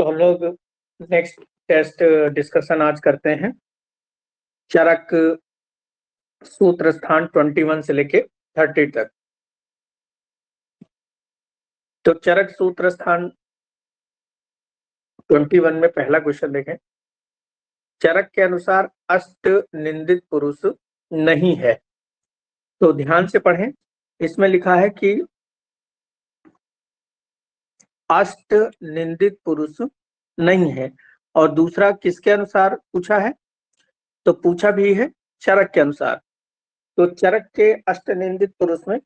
तो हम लोग नेक्स्ट टेस्ट डिस्कशन आज करते हैं चरक सूत्र स्थान 21 से लेके 30 तक। तो चरक सूत्र स्थान 21 में पहला क्वेश्चन देखें। चरक के अनुसार अष्ट निंदित पुरुष नहीं है। तो ध्यान से पढ़ें, इसमें लिखा है कि अष्ट निंदित पुरुष नहीं है, और दूसरा किसके अनुसार पूछा है? तो पूछा भी है चरक के अनुसार। तो चरक के अष्ट निंदित पुरुष में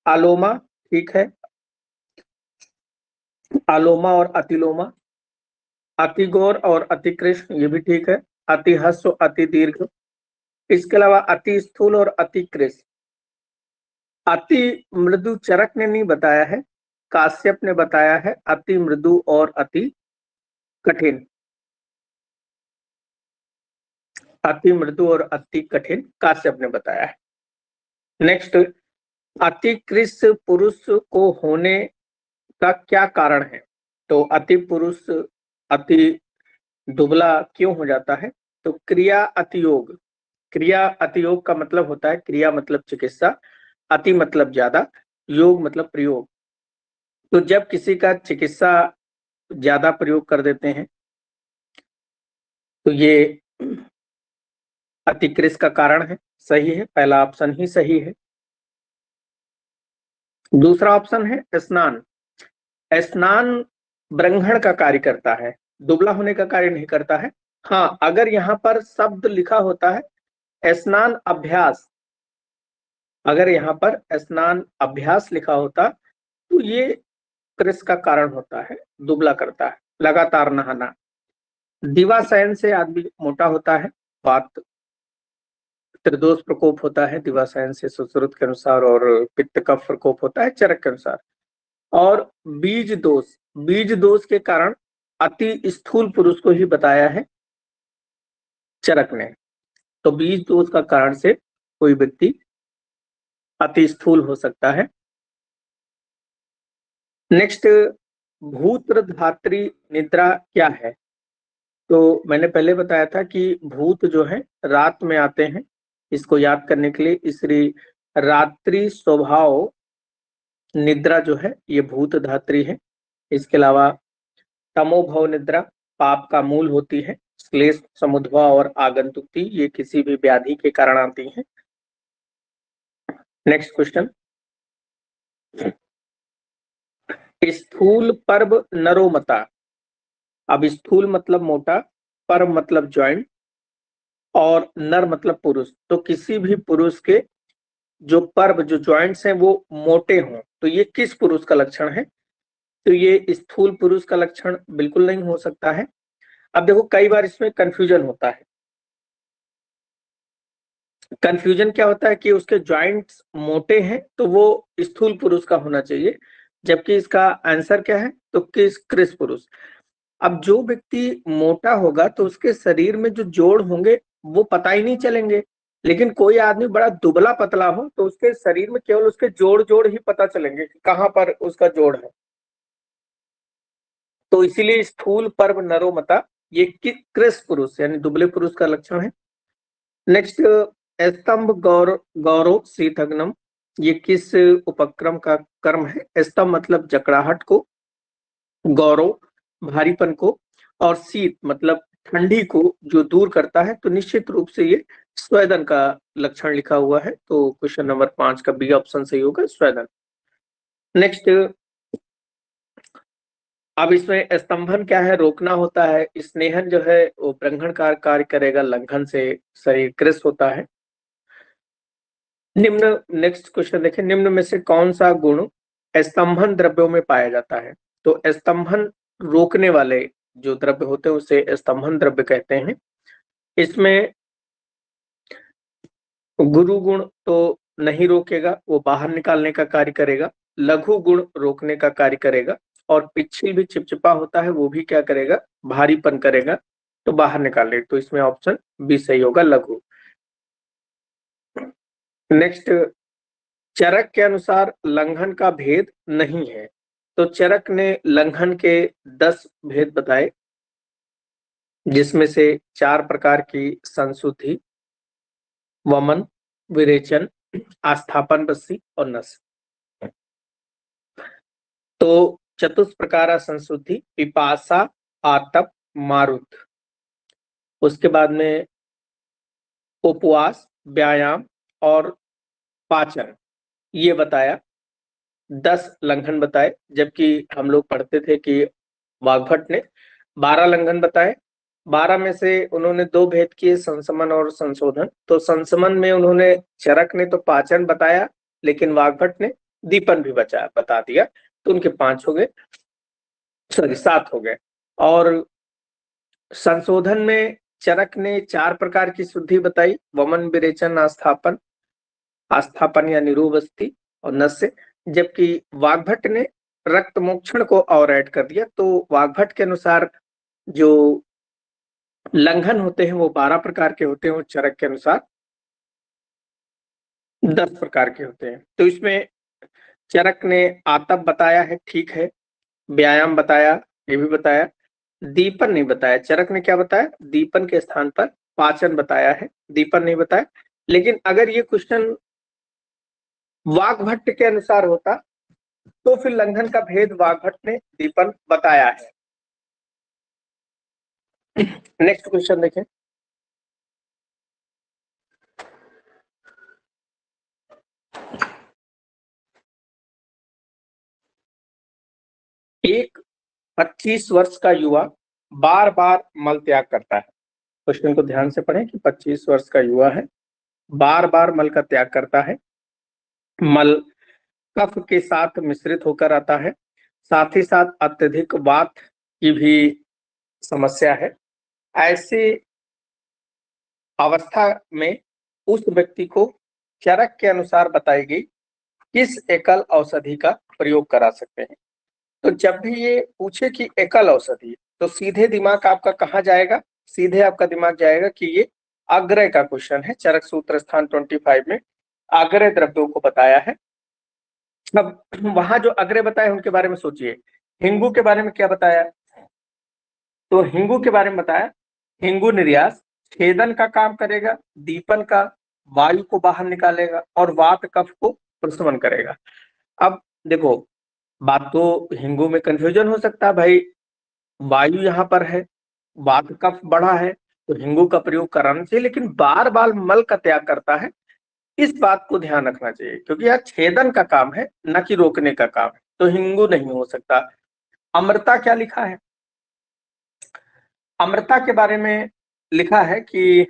आलोमा ठीक है, आलोमा और अतिलोमा, अतिगौर और अतिकृष्ण ये भी ठीक है, अति हस्व अति दीर्घ, इसके अलावा अति स्थूल और अति कृष्ण। अति मृदु चरक ने नहीं बताया है, काश्यप ने बताया है अति मृदु और अति कठिन। अति मृदु और अति कठिन काश्यप ने बताया है। नेक्स्ट, अति कृष्ण पुरुष को होने का क्या कारण है? तो अति पुरुष अति दुबला क्यों हो जाता है? तो क्रिया अतियोग। क्रिया अतियोग का मतलब होता है, क्रिया मतलब चिकित्सा, अति मतलब ज्यादा, योग मतलब प्रयोग। तो जब किसी का चिकित्सा ज्यादा प्रयोग कर देते हैं तो ये अतिकृष्ण का कारण है। सही है, पहला ऑप्शन ही सही है। दूसरा ऑप्शन है स्नान। स्नान ब्रंघण का कार्य करता है, दुबला होने का कार्य नहीं करता है। हाँ, अगर यहाँ पर शब्द लिखा होता है स्नान अभ्यास, अगर यहाँ पर स्नान अभ्यास लिखा होता तो ये कृष्ण का कारण होता है, दुबला करता है, लगातार नहाना। दिवाशयन से आदमी मोटा होता है, बात त्रिदोष प्रकोप होता है दिवाशयन से सुश्रुत के अनुसार, और पित्त का प्रकोप होता है चरक के अनुसार। और बीज दोष, बीज दोष के कारण अति स्थूल पुरुष को ही बताया है चरक ने। तो बीज दोष का कारण से कोई व्यक्ति अति स्थूल हो सकता है। नेक्स्ट, भूत धात्री निद्रा क्या है? तो मैंने पहले बताया था कि भूत जो है रात में आते हैं, इसको याद करने के लिए इसलिए रात्रि स्वभाव निद्रा जो है ये भूत धात्री है। इसके अलावा तमोभव निद्रा पाप का मूल होती है, श्लेष समुद्भव और आगंतुकी ये किसी भी व्याधि के कारण आती हैं। नेक्स्ट क्वेश्चन, स्थूल पर्व नरोमता। अब स्थूल मतलब मोटा, पर्व मतलब ज्वाइंट, और नर मतलब पुरुष। तो किसी भी पुरुष के जो पर्व जो ज्वाइंट्स हैं वो मोटे हों तो ये किस पुरुष का लक्षण है? तो ये स्थूल पुरुष का लक्षण बिल्कुल नहीं हो सकता है। अब देखो, कई बार इसमें कंफ्यूजन होता है। कंफ्यूजन क्या होता है कि उसके जॉइंट्स मोटे हैं तो वो स्थूल पुरुष का होना चाहिए, जबकि इसका आंसर क्या है? तो किस कृष पुरुष। अब जो व्यक्ति मोटा होगा तो उसके शरीर में जो जोड़ होंगे वो पता ही नहीं चलेंगे, लेकिन कोई आदमी बड़ा दुबला पतला हो तो उसके शरीर में केवल उसके जोड़ जोड़ ही पता चलेंगे कि कहाँ पर उसका जोड़ है। तो इसीलिए स्थूल पर्व नरोमता ये कृष पुरुष यानी दुबले पुरुष का लक्षण है। नेक्स्ट, स्तंभ गौरव शीतघ्नम ये किस उपक्रम का कर्म है? स्तंभ मतलब जकड़ाहट को, गौरव भारीपन को, और शीत मतलब ठंडी को जो दूर करता है। तो निश्चित रूप से ये स्वेदन का लक्षण लिखा हुआ है। तो क्वेश्चन नंबर 5 का बी ऑप्शन सही होगा, स्वेदन। नेक्स्ट, अब इसमें स्तंभन क्या है? रोकना होता है। स्नेहन जो है वो ब्रंघण का कार्य करेगा, लंघन से शरीर कृश होता है। निम्न, नेक्स्ट क्वेश्चन देखें, निम्न में से कौन सा गुण स्तंभन द्रव्यों में पाया जाता है? तो स्तंभन रोकने वाले जो द्रव्य होते हैं उसे स्तंभन द्रव्य कहते हैं। इसमें गुरु गुण तो नहीं रोकेगा, वो बाहर निकालने का कार्य करेगा। लघु गुण रोकने का कार्य करेगा, और पिछल भी चिपचिपा होता है वो भी क्या करेगा? भारीपन करेगा, तो बाहर निकाले। तो इसमें ऑप्शन बी सही होगा, लघु। नेक्स्ट, चरक के अनुसार लंघन का भेद नहीं है। तो चरक ने लंघन के 10 भेद बताए, जिसमें से 4 प्रकार की संशुद्धि, वमन, विरेचन, आस्थापन बस्सी और नस। तो चतुष्प्रकारा संशुद्धि, पिपासा, आतप, मारुत। उसके बाद में उपवास, व्यायाम और पाचन, ये बताया। 10 लंघन बताए, जबकि हम लोग पढ़ते थे कि वाग्भट ने 12 लंघन बताए। 12 में से उन्होंने 2 भेद किए, संशमन और संशोधन। तो संशमन में उन्होंने, चरक ने तो पाचन बताया, लेकिन वाग्भट ने दीपन भी बता दिया, तो उनके 5 हो गए, सॉरी 7 हो गए। और संशोधन में चरक ने 4 प्रकार की शुद्धि बताई, वमन, विरेचन, आस्थापन, आस्थापन या निरूबस्ती और नस्य, जबकि वाग्भट ने रक्त मोक्षण को और ऐड कर दिया। तो वाग्भट के अनुसार जो लंघन होते हैं वो 12 प्रकार के होते हैं और चरक के अनुसार 10 प्रकार के होते हैं। तो इसमें चरक ने आतप बताया है, ठीक है, व्यायाम बताया, ये भी बताया, दीपन नहीं बताया। चरक ने क्या बताया? दीपन के स्थान पर पाचन बताया है, दीपन नहीं बताया। लेकिन अगर ये क्वेश्चन वाग्भट के अनुसार होता तो फिर लंघन का भेद वाग्भट ने दीपन बताया है। नेक्स्ट क्वेश्चन देखें। एक 25 वर्ष का युवा बार बार मल त्याग करता है। क्वेश्चन को ध्यान से पढ़ें कि 25 वर्ष का युवा है, बार बार मल का त्याग करता है, मल कफ के साथ मिश्रित होकर आता है, साथ ही साथ अत्यधिक वात की भी समस्या है। ऐसी अवस्था में उस व्यक्ति को चरक के अनुसार बताई गई किस एकल औषधि का प्रयोग करा सकते हैं। तो जब भी ये पूछे कि एकल औषधि, तो सीधे दिमाग आपका कहाँ जाएगा? सीधे आपका दिमाग जाएगा कि ये अग्रय का क्वेश्चन है। चरक सूत्र स्थान 25 में अग्रय द्रव्यों को बताया है। अब वहां जो अग्रय बताए उनके बारे में सोचिए। हिंगू के बारे में क्या बताया? तो हिंगू के बारे में बताया, हिंगू निर्यास छेदन का काम करेगा, दीपन का वायु को बाहर निकालेगा और वात कफ को प्रशमन करेगा। अब देखो, बात तो हिंगू में कंफ्यूजन हो सकता है, भाई वायु यहाँ पर है, वात कफ बढ़ा है, तो हिंगू का प्रयोग कराना चाहिए, लेकिन बार बार मल का त्याग करता है, इस बात को ध्यान रखना चाहिए, क्योंकि यह छेदन का काम है, न कि रोकने का काम है, तो हिंगू नहीं हो सकता। अमृता क्या लिखा है? अमृता के बारे में लिखा है कि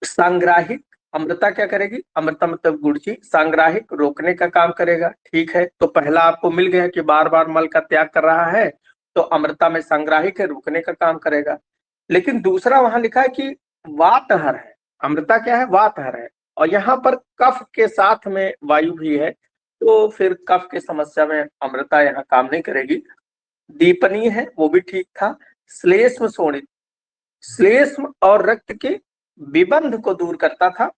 सांग्राहिक, अमृता क्या करेगी? अमृता मतलब गुड़ची, सांग्राहिक रोकने का काम करेगा। ठीक है, तो पहला आपको मिल गया कि बार बार मल का त्याग कर रहा है, तो अमृता में सांग्राहिक है, रोकने का काम करेगा। लेकिन दूसरा वहां लिखा है कि वातहर है। अमृता क्या है? वातहर है, और यहाँ पर कफ के साथ में वायु भी है, तो फिर कफ के समस्या में अमृता यहाँ काम नहीं करेगी। दीपनीय है, वो भी ठीक था। श्लेष्म शोणित, श्लेष्म और रक्त के विबंध को दूर करता था,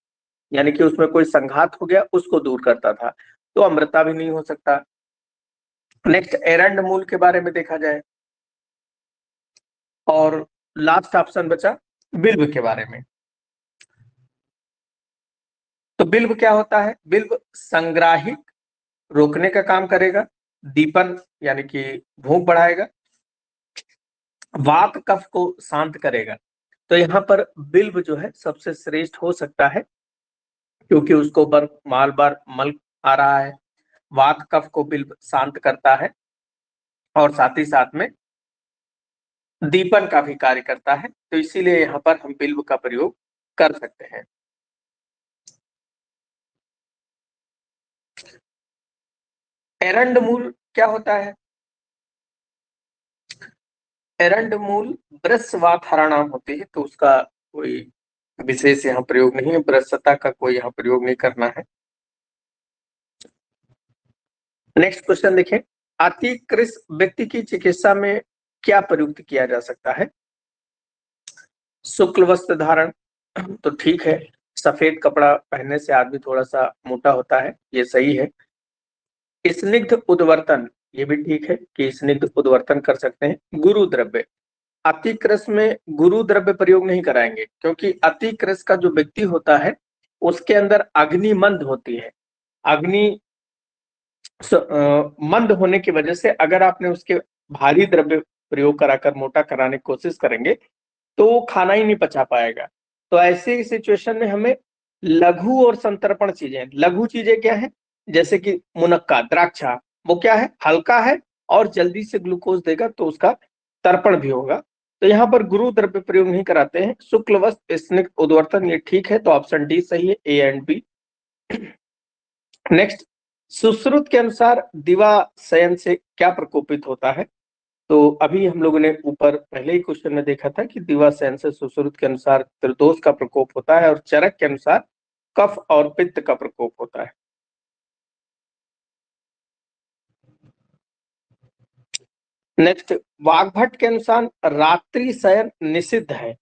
यानी कि उसमें कोई संघात हो गया उसको दूर करता था, तो अमृता भी नहीं हो सकता। नेक्स्ट एरंड मूल के बारे में देखा जाए, और लास्ट ऑप्शन बचा बिल्व के बारे में। तो बिल्व क्या होता है? बिल्व संग्राहिक, रोकने का काम करेगा, दीपन यानी कि भूख बढ़ाएगा, वात कफ को शांत करेगा। तो यहाँ पर बिल्व जो है सबसे श्रेष्ठ हो सकता है, क्योंकि उसको बार बार मल आ रहा है, वात कफ को बिल्व शांत करता है, और साथ ही साथ में दीपन का भी कार्य करता है, तो इसीलिए यहाँ पर हम बिल्व का प्रयोग कर सकते हैं। एरंड मूल क्या होता है? एरंड मूल वृषवात हराणाम होती है, तो उसका कोई विशेष यहाँ प्रयोग नहीं है, वृषता का कोई यहाँ प्रयोग नहीं करना है। नेक्स्ट क्वेश्चन देखें, अतिकृश व्यक्ति की चिकित्सा में क्या प्रयुक्त किया जा सकता है? शुक्ल वस्त्र धारण, तो ठीक है, सफेद कपड़ा पहनने से आदमी थोड़ा सा मोटा होता है, ये सही है। स्निग्ध उद्वर्तन, ये भी ठीक है कि स्निग्ध उद्वर्तन कर सकते हैं। गुरु द्रव्य, अतिक्रस में गुरु द्रव्य प्रयोग नहीं कराएंगे, क्योंकि अतिक्रस का जो व्यक्ति होता है उसके अंदर अग्नि मंद होती है। अग्नि मंद होने की वजह से अगर आपने उसके भारी द्रव्य प्रयोग कराकर मोटा कराने की कोशिश करेंगे तो वो खाना ही नहीं पचा पाएगा। तो ऐसे सिचुएशन में हमें लघु और संतर्पण चीजें, लघु चीजें क्या है, जैसे कि मुनक्का, द्राक्षा, वो क्या है, हल्का है और जल्दी से ग्लूकोज देगा तो उसका तर्पण भी होगा। तो यहाँ पर गुरु द्रव्य प्रयोग नहीं कराते हैं। शुक्ल वस्त्र स्निग्ध उद्वर्तन, ये ठीक है, तो ऑप्शन डी सही है, A and B. Next, Sushruta के अनुसार दिवा शयन से क्या प्रकोपित होता है? तो अभी हम लोगों ने ऊपर पहले ही क्वेश्चन में देखा था कि दिवा शयन से सुश्रुत के अनुसार त्रिदोष का प्रकोप होता है और चरक के अनुसार कफ और पित्त का प्रकोप होता है। नेक्स्ट, वाग्भट के अनुसार रात्रि शयन निषिद्ध है।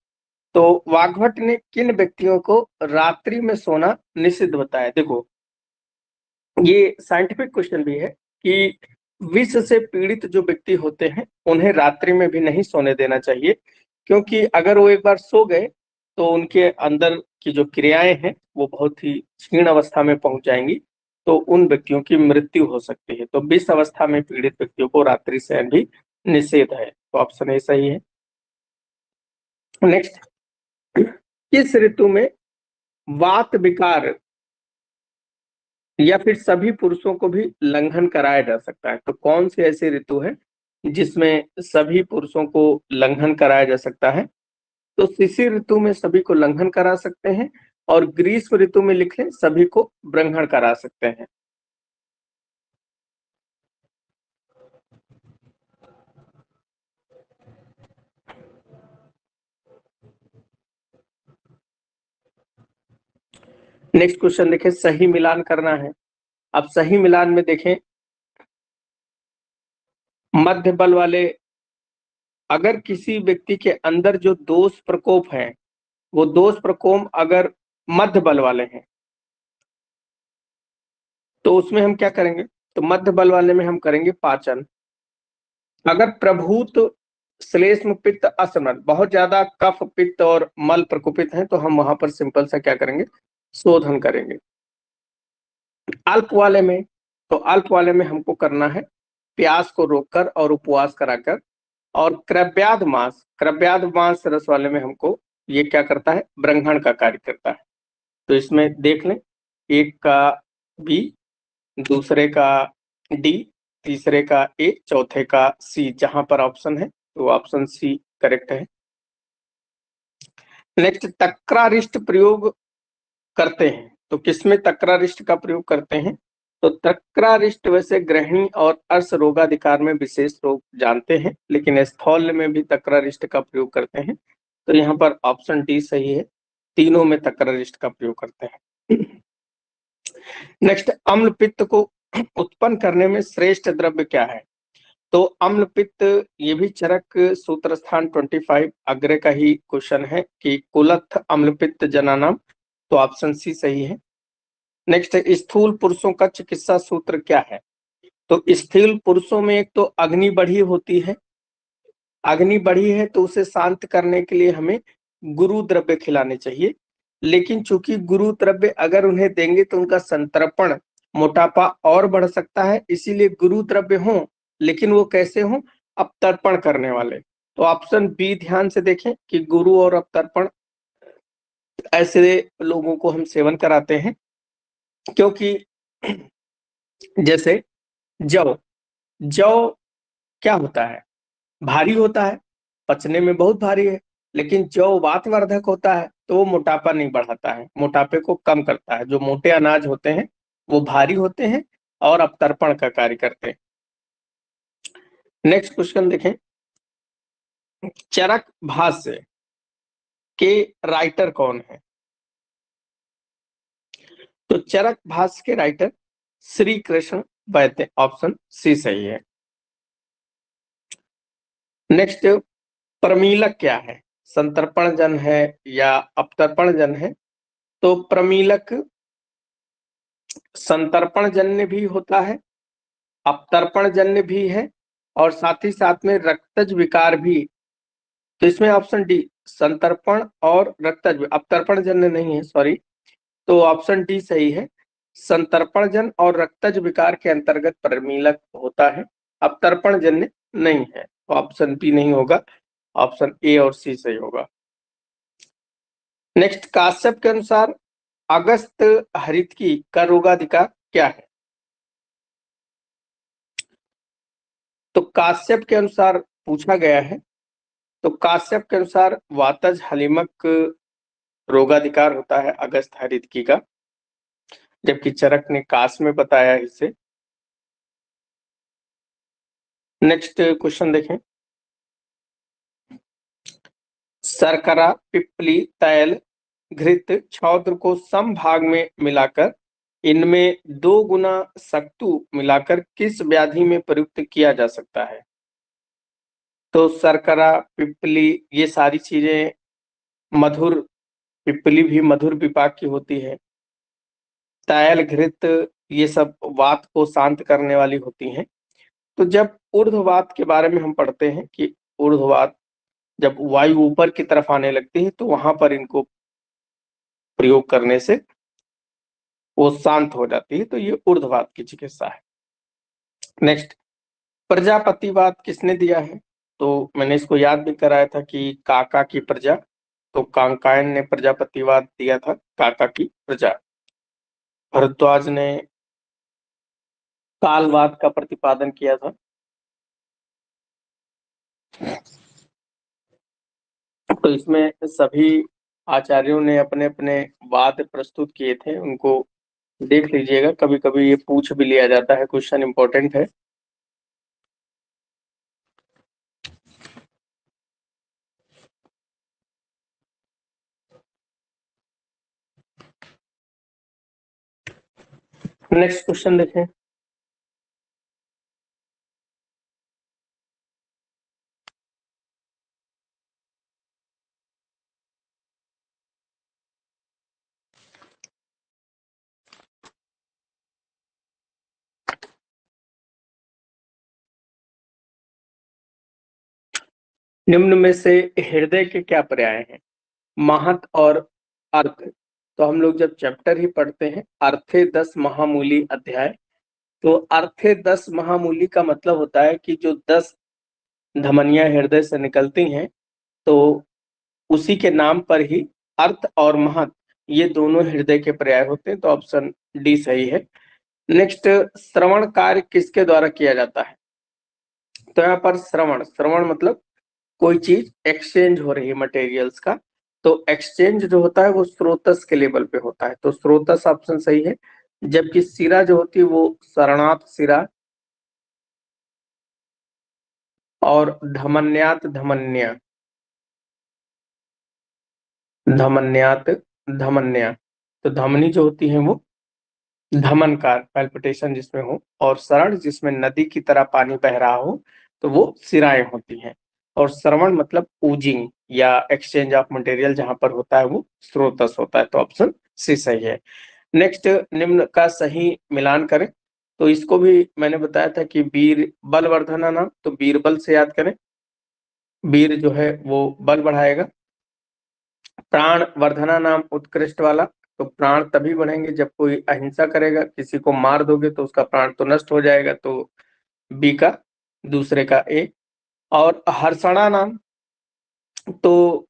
तो वाग्भट ने किन व्यक्तियों को रात्रि में सोना निषिद्ध बताया? देखो, ये साइंटिफिक क्वेश्चन भी है कि विष से पीड़ित जो व्यक्ति होते हैं उन्हें रात्रि में भी नहीं सोने देना चाहिए, क्योंकि अगर वो एक बार सो गए तो उनके अंदर की जो क्रियाएं हैं वो बहुत ही क्षीण अवस्था में पहुंच जाएंगी, तो उन व्यक्तियों की मृत्यु हो सकती है। तो विष अवस्था में पीड़ित व्यक्तियों को रात्रि शयन भी निषेध है, तो ऑप्शन ए सही है। नेक्स्ट, किस ऋतु में वात विकार या फिर सभी पुरुषों को भी लंघन कराया जा सकता है? तो कौन सी ऐसी ऋतु है जिसमें सभी पुरुषों को लंघन कराया जा सकता है? तो शिशिर ऋतु में सभी को लंघन करा सकते हैं और ग्रीष्म ऋतु में लिख लें सभी को ब्रंहण करा सकते हैं। नेक्स्ट क्वेश्चन देखें, सही मिलान करना है। अब सही मिलान में देखें, मध्य बल वाले, अगर किसी व्यक्ति के अंदर जो दोष प्रकोप है वो दोष प्रकोप अगर मध्य बल वाले हैं तो उसमें हम क्या करेंगे? तो मध्य बल वाले में हम करेंगे पाचन। अगर प्रभूत श्लेष्म पित्त असमर्थ, बहुत ज्यादा कफ पित्त और मल प्रकोपित हैं, तो हम वहां पर सिंपल सा क्या करेंगे? शोधन करेंगे। अल्प वाले में, तो अल्प वाले में हमको करना है प्यास को रोककर और उपवास कराकर। और क्रव्याद मास रस वाले में हमको ये क्या करता है? ब्रंहण का कार्य करता है। तो इसमें देख लें, एक का बी, दूसरे का डी, तीसरे का ए, चौथे का सी, जहां पर ऑप्शन है तो ऑप्शन सी करेक्ट है। नेक्स्ट, तक्रारिष्ट प्रयोग करते हैं, तो किसमें तक्रारिष्ट का प्रयोग करते हैं? तो तक्रारिष्ट वैसे गृहिणी और अर्श रोगाधिकार में विशेष रोग जानते हैं, लेकिन स्थौल्य में भी तक्रारिष्ट का प्रयोग करते हैं। तो यहाँ पर ऑप्शन डी सही है, तीनों में तक्रारिष्ट का प्रयोग करते हैं। नेक्स्ट, अम्ल पित्त को उत्पन्न करने में श्रेष्ठ द्रव्य क्या है? तो अम्ल पित्त, ये भी चरक सूत्र स्थान 25 अग्र का ही क्वेश्चन है कि कुलत्थ अम्ल पित्त जनानाम, तो ऑप्शन सी सही है। नेक्स्ट, स्थूल पुरुषों का चिकित्सा सूत्र क्या है? तो स्थूल पुरुषों में एक तो अग्नि बढ़ी होती है, अग्नि बढ़ी है तो उसे शांत करने के लिए हमें गुरु द्रव्य खिलाने चाहिए, लेकिन चूंकि गुरु द्रव्य अगर उन्हें देंगे तो उनका संतर्पण, मोटापा और बढ़ सकता है, इसीलिए गुरु द्रव्य हो, लेकिन वो कैसे हो? अपतर्पण करने वाले। तो ऑप्शन बी ध्यान से देखें कि गुरु और अपतर्पण ऐसे लोगों को हम सेवन कराते हैं, क्योंकि जैसे जौ, जौ क्या होता है? भारी होता है, पचने में बहुत भारी है, लेकिन जौ वातवर्धक होता है तो वो मोटापा नहीं बढ़ाता है, मोटापे को कम करता है। जो मोटे अनाज होते हैं वो भारी होते हैं और अपतर्पण का कार्य करते हैं। नेक्स्ट क्वेश्चन देखें, चरक भाष्य के राइटर कौन है? तो चरक भाष्य के राइटर श्री कृष्ण वैद्य, ऑप्शन सी सही है। नेक्स्ट, प्रमीलक क्या है? संतर्पण जन है या अपतर्पण जन है? तो प्रमीलक संतर्पण जन्य भी होता है अपतर्पण जन्य भी है और साथ ही साथ में रक्तज विकार भी। तो इसमें ऑप्शन डी संतर्पण और रक्तज, अपतर्पण जन्य नहीं है, सॉरी। तो ऑप्शन डी सही है, संतर्पण जन्य और रक्तज विकार के अंतर्गत प्रमीलक होता है, अपतर्पण जन्य नहीं है। तो ऑप्शन बी नहीं होगा, ऑप्शन ए और सी सही होगा। नेक्स्ट, काश्यप के अनुसार अगस्त हरितकी का रोगाधिकार क्या है? तो काश्यप के अनुसार पूछा गया है, तो काश्यप के अनुसार वातज हलीमक रोगाधिकार होता है अगस्त हरितकी का, जबकि चरक ने काश में बताया इसे। नेक्स्ट क्वेश्चन देखें, शर्करा, पिप्पली, तैल, घृत, छौद्र को सम भाग में मिलाकर इनमें 2 गुना सक्तु मिलाकर किस व्याधि में प्रयुक्त किया जा सकता है? तो शर्करा, पिप्पली, ये सारी चीजें मधुर, पिप्पली भी मधुर विपाक की होती है, तैल, घृत, ये सब वात को शांत करने वाली होती हैं। तो जब ऊर्ध्ववात के बारे में हम पढ़ते हैं कि ऊर्ध्ववात जब वायु ऊपर की तरफ आने लगती है तो वहां पर इनको प्रयोग करने से वो शांत हो जाती है, तो ये ऊर्ध्ववात की चिकित्सा है। नेक्स्ट, प्रजापतिवाद किसने दिया है? तो मैंने इसको याद भी कराया था कि काका की प्रजा, तो कांकायन ने प्रजापतिवाद दिया था, काका की प्रजा। भरद्वाज ने कालवाद का प्रतिपादन किया था। तो इसमें सभी आचार्यों ने अपने अपने वाद प्रस्तुत किए थे, उनको देख लीजिएगा, कभी कभी ये पूछ भी लिया जाता है, क्वेश्चन इंपॉर्टेंट है। नेक्स्ट क्वेश्चन देखें, निम्न में से हृदय के क्या पर्याय हैं? महत और अर्थ। तो हम लोग जब चैप्टर ही पढ़ते हैं अर्थे 10 महामूली अध्याय, तो अर्थे 10 महामूली का मतलब होता है कि जो 10 धमनियां हृदय से निकलती हैं, तो उसी के नाम पर ही अर्थ और महत ये दोनों हृदय के पर्याय होते हैं, तो ऑप्शन डी सही है। नेक्स्ट, श्रवण कार्य किसके द्वारा किया जाता है? तो यहाँ पर श्रवण, श्रवण मतलब कोई चीज एक्सचेंज हो रही है मटेरियल्स का, तो एक्सचेंज जो होता है वो स्रोतस के लेवल पे होता है, तो स्रोतस ऑप्शन सही है। जबकि सिरा जो होती है वो शरणार्थ सिरा और धमन्यात धमन्या, धमन्यात धमन्या, तो धमनी जो होती है वो धमनकार पैल्पिटेशन जिसमें हो, और शरण जिसमें नदी की तरह पानी बह रहा हो, तो वो सिराएं होती हैं। और श्रवण मतलब ऊजिंग या एक्सचेंज ऑफ मटेरियल जहां पर होता है वो स्रोतस होता है, तो ऑप्शन सी सही है। नेक्स्ट, निम्न का सही मिलान करें। तो इसको भी मैंने बताया था कि वीर बल वर्धना नाम, तो बीरबल से याद करें, वीर जो है वो बल बढ़ाएगा। प्राण वर्धना नाम उत्कृष्ट वाला, तो प्राण तभी बढ़ेंगे जब कोई अहिंसा करेगा, किसी को मार दोगे तो उसका प्राण तो नष्ट हो जाएगा, तो बी का दूसरे का ए। और हर्षणा नाम, तो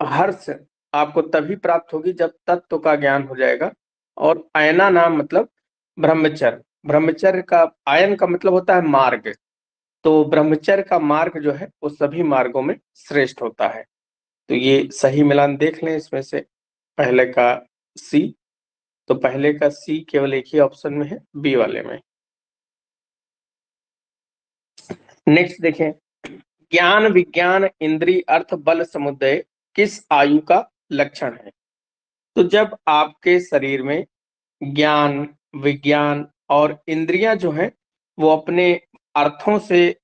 हर्ष आपको तभी प्राप्त होगी जब तत्व का ज्ञान हो जाएगा। और अयना नाम मतलब ब्रह्मचर्य, ब्रह्मचर्य का आयन का मतलब होता है मार्ग, तो ब्रह्मचर्य का मार्ग जो है वो सभी मार्गों में श्रेष्ठ होता है। तो ये सही मिलान देख लें, इसमें से पहले का सी, तो पहले का सी केवल एक ही ऑप्शन में है, बी वाले में। नेक्स्ट देखें, ज्ञान विज्ञान इंद्रिय अर्थ बल समुदय किस आयु का लक्षण है? तो जब आपके शरीर में ज्ञान, विज्ञान और इंद्रियां जो है वो अपने अर्थों से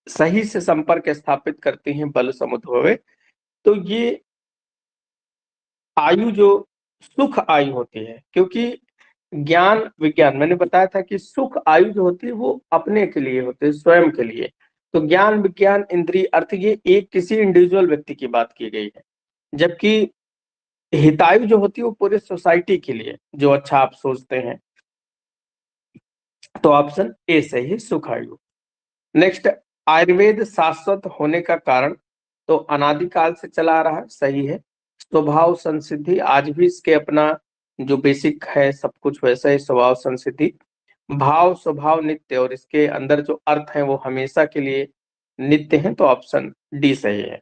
सही से संपर्क स्थापित करती हैं बल समुद्भवे, तो ये आयु जो सुख आयु होती है, क्योंकि ज्ञान विज्ञान, मैंने बताया था कि सुख आयु जो होती है वो अपने के लिए होते है, स्वयं के लिए। तो ज्ञान विज्ञान इंद्रिय अर्थ, ये एक किसी इंडिविजुअल व्यक्ति की बात की गई है, जबकि हितायु जो होती है वो पूरे सोसाइटी के लिए, जो अच्छा आप सोचते हैं। तो ऑप्शन ए सही है, सुख आयु। नेक्स्ट, आयुर्वेद शाश्वत होने का कारण, तो अनादिकाल से चला आ रहा है, सही है। स्वभाव संसिद्धि, आज भी इसके अपना जो बेसिक है सब कुछ वैसा ही, स्वभाव संसिद्धि। भाव स्वभाव नित्य, और इसके अंदर जो अर्थ है वो हमेशा के लिए नित्य है, तो ऑप्शन डी सही है,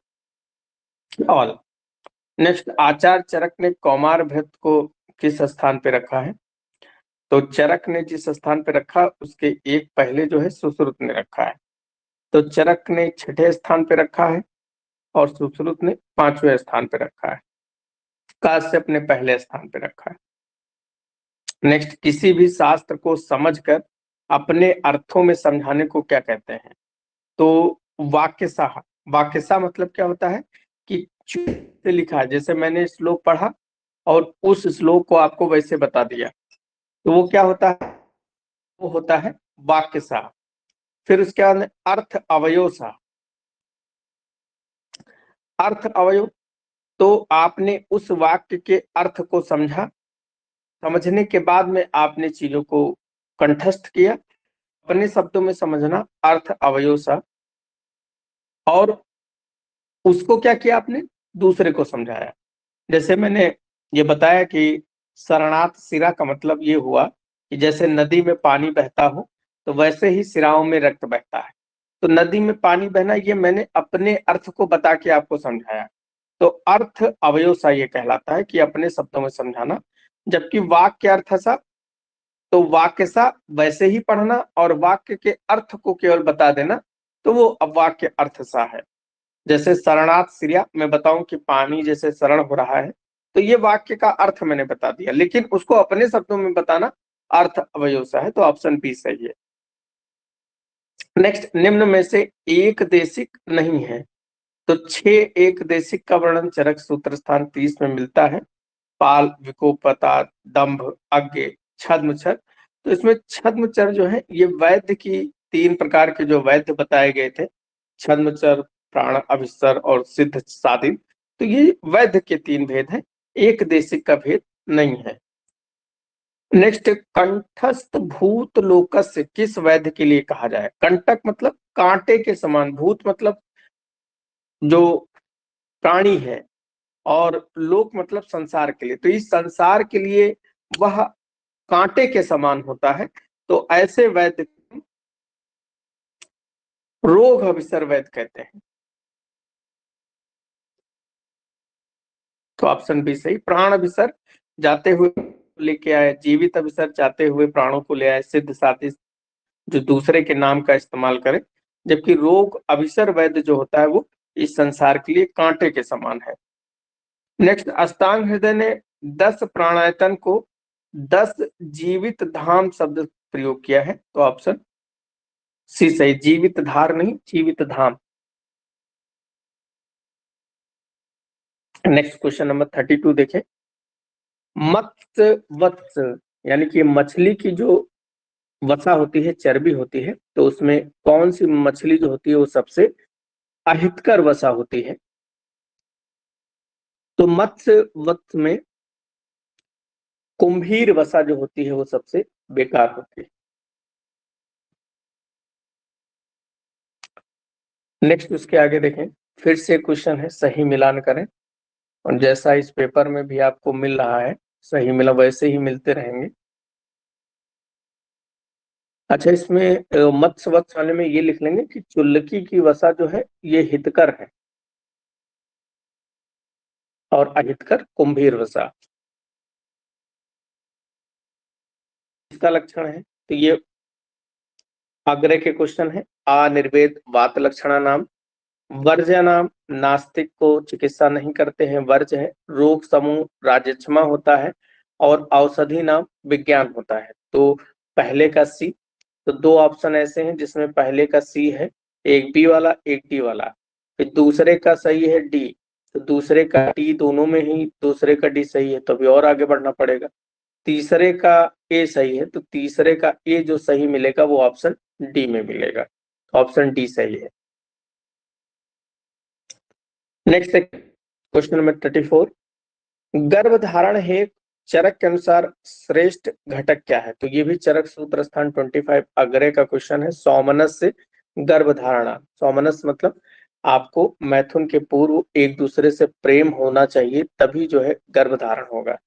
ऑल। नेक्स्ट, आचार्य चरक ने कौमार भृत को किस स्थान पे रखा है? तो चरक ने जिस स्थान पे रखा उसके एक पहले जो है सुश्रुत ने रखा है। तो चरक ने छठे स्थान पे रखा है और सुश्रुत ने 5वें स्थान पे रखा है। काश्यप ने पहले स्थान पे रखा है। नेक्स्ट, किसी भी शास्त्र को समझकर अपने अर्थों में समझाने को क्या कहते हैं? तो वाक्यशाह। वाक्यशाह मतलब क्या होता है कि से लिखा है, जैसे मैंने श्लोक पढ़ा और उस श्लोक को आपको वैसे बता दिया, तो वो क्या होता है? वो होता है वाक्यशाह। फिर उसके बाद अर्थ अवयोशाह। अर्थ अवयव, तो आपने उस वाक्य के अर्थ को समझा, समझने के बाद में आपने चीजों को कंठस्थ किया, अपने शब्दों में समझना, अर्थ अवयोसा। और उसको क्या किया आपने? दूसरे को समझाया। जैसे मैंने ये बताया कि शरणार्थ सिरा का मतलब ये हुआ कि जैसे नदी में पानी बहता हो तो वैसे ही सिराओं में रक्त बहता है। तो नदी में पानी बहना, ये मैंने अपने अर्थ को बता के आपको समझाया। तो अर्थ अवयोसा ये कहलाता है कि अपने शब्दों में समझाना। जबकि वाक्य अर्थ सा, तो वाक्य सा वैसे ही पढ़ना और वाक्य के अर्थ को केवल बता देना, तो वो वाक्य अर्थ सा है। जैसे शरणार्थ सिरिया, मैं बताऊं कि पानी जैसे शरण हो रहा है, तो ये वाक्य का अर्थ मैंने बता दिया, लेकिन उसको अपने शब्दों में बताना अर्थ अवयोसा है, तो ऑप्शन बी सही है। नेक्स्ट, निम्न में से एक देशिक नहीं है, तो 6 एक देशिक का वर्णन चरक सूत्र स्थान 30 में मिलता है। पाल, विकोपता, दंभ, अज्ञे, छद्मचर। तो इसमें छद्मचर जो है ये वैद्य की 3 प्रकार के जो वैद्य बताए गए थे, छद्मचर, प्राण अभिसर और सिद्ध साधित, तो ये वैद्य के 3 भेद हैं, एक देशिक का भेद नहीं है। नेक्स्ट, कंठस्थ भूत लोकस्य किस वैद्य के लिए कहा जाए? कंटक मतलब कांटे के समान, भूत मतलब जो प्राणी है, और लोक मतलब संसार के लिए, तो इस संसार के लिए वह कांटे के समान होता है, तो ऐसे वैद्य रोग अभिसर वैद्य कहते हैं। तो ऑप्शन बी सही, प्राण अभिसर जाते हुए लेके आए, जीवित अभिसर जाते हुए प्राणों को ले आए, सिद्ध साथी जो दूसरे के नाम का इस्तेमाल करे, जबकि रोग अभिसर वैद्य जो होता है वो इस संसार के लिए कांटे के समान है। नेक्स्ट, अष्टांग हृदय ने 10 प्राणायतन को 10 जीवित धाम शब्द प्रयोग किया है, तो ऑप्शन सी सही, जीवित धार नहीं, जीवित धाम। नेक्स्ट क्वेश्चन नंबर 32 देखें। मत्स्य वत्स, यानी कि मछली की जो वसा होती है, चर्बी होती है, तो उसमें कौन सी मछली जो होती है वो सबसे अहितकर वसा होती है? तो मत्स्य वत्स में कुंभीर वसा जो होती है वो सबसे बेकार होती है। नेक्स्ट उसके आगे देखें, फिर से क्वेश्चन है, सही मिलान करें, और जैसा इस पेपर में भी आपको मिल रहा है सही मिला वैसे ही मिलते रहेंगे। अच्छा, इसमें मत्स्य वत्स वाले में ये लिख लेंगे कि चुल्लकी की वसा जो है ये हितकर है और अहितकर कुंभीर वसा। इसका लक्षण है, तो ये आग्रह के क्वेश्चन है। आ निर्वेद वात लक्षणा नाम, वर्ज्य नाम, नास्तिक को चिकित्सा नहीं करते हैं, वर्ज्य है। रोग समूह राजक्षमा होता है, और औषधि नाम विज्ञान होता है। तो पहले का सी, तो 2 ऑप्शन ऐसे हैं जिसमें पहले का सी है, एक बी वाला एक डी वाला। फिर दूसरे का सही है डी, तो दूसरे का डी, दोनों में ही दूसरे का डी सही है, तो अभी और आगे बढ़ना पड़ेगा। तीसरे का ए सही है, तो तीसरे का ए जो सही मिलेगा वो ऑप्शन डी में मिलेगा। ऑप्शन डी सही है। नेक्स्ट क्वेश्चन नंबर 34, गर्भधारण है चरक के अनुसार श्रेष्ठ घटक क्या है? तो ये भी चरक सूत्र स्थान 25 अग्रय का क्वेश्चन है। सौमनस से गर्भधारणा, सौमनस मतलब आपको मैथुन के पूर्व एक दूसरे से प्रेम होना चाहिए, तभी जो है गर्भधारण होगा।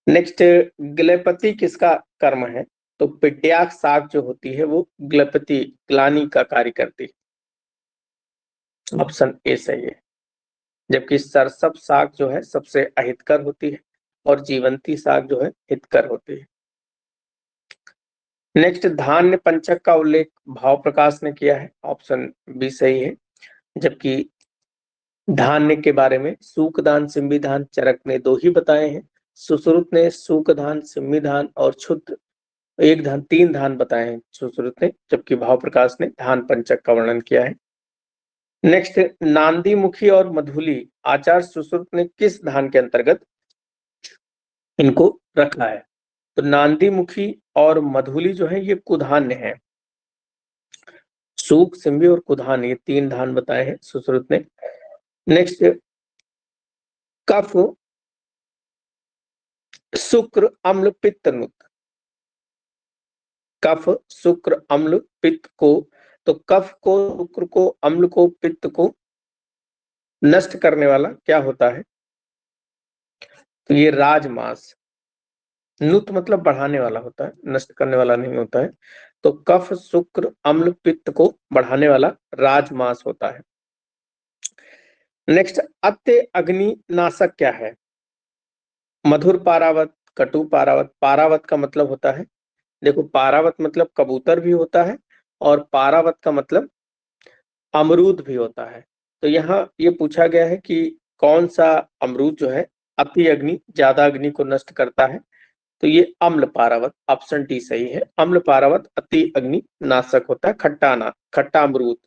नेक्स्ट, ग्लपति किसका कर्म है? तो पिट्याक साग जो होती है वो ग्लपति ग्लानी का कार्य करती है। ऑप्शन ए सही है। जबकि सरसप साग जो है सबसे अहितकर होती है और जीवंती साग जो है हितकर होती है। नेक्स्ट, धान्य पंचक का उल्लेख भाव प्रकाश ने किया है। ऑप्शन बी सही है। जबकि धान्य के बारे में सूकदान सिम्बिधान चरक ने 2 ही बताए हैं। सुश्रुत ने सूकधान सिम्बिधान और क्षुद्र एक धान 3 धान बताए हैं सुश्रुत ने, जबकि भाव प्रकाश ने धान पंचक का वर्णन किया है। नेक्स्ट, नांदी मुखी और मधुली आचार्य सुश्रुत ने किस धान के अंतर्गत इनको रखा है? तो नांदी मुखी और मधुली जो है ये कुधान्य है। सूक सिम्बी और कुधान ये 3 धान बताए हैं सुश्रुत ने। नेक्स्ट, कफ शुक्र अम्ल पित्त नुत, कफ शुक्र अम्ल पित्त को, तो कफ को शुक्र को अम्ल को पित्त को नष्ट करने वाला क्या होता है? तो ये राजमास। नुत मतलब बढ़ाने वाला होता है, नष्ट करने वाला नहीं होता है। तो कफ शुक्र अम्ल पित्त को बढ़ाने वाला राजमास होता है। नेक्स्ट, अत्य अग्नि नाशक क्या है? मधुर पारावत, कटु पारावत। पारावत का मतलब होता है, देखो पारावत मतलब कबूतर भी होता है और पारावत का मतलब अमरूद भी होता है। तो यहाँ ये पूछा गया है कि कौन सा अमरूद जो है अति अग्नि ज्यादा अग्नि को नष्ट करता है? तो ये अम्ल पारावत, ऑप्शन डी सही है। अम्ल पारावत अति अग्नि नाशक होता है, खट्टा अमरूद।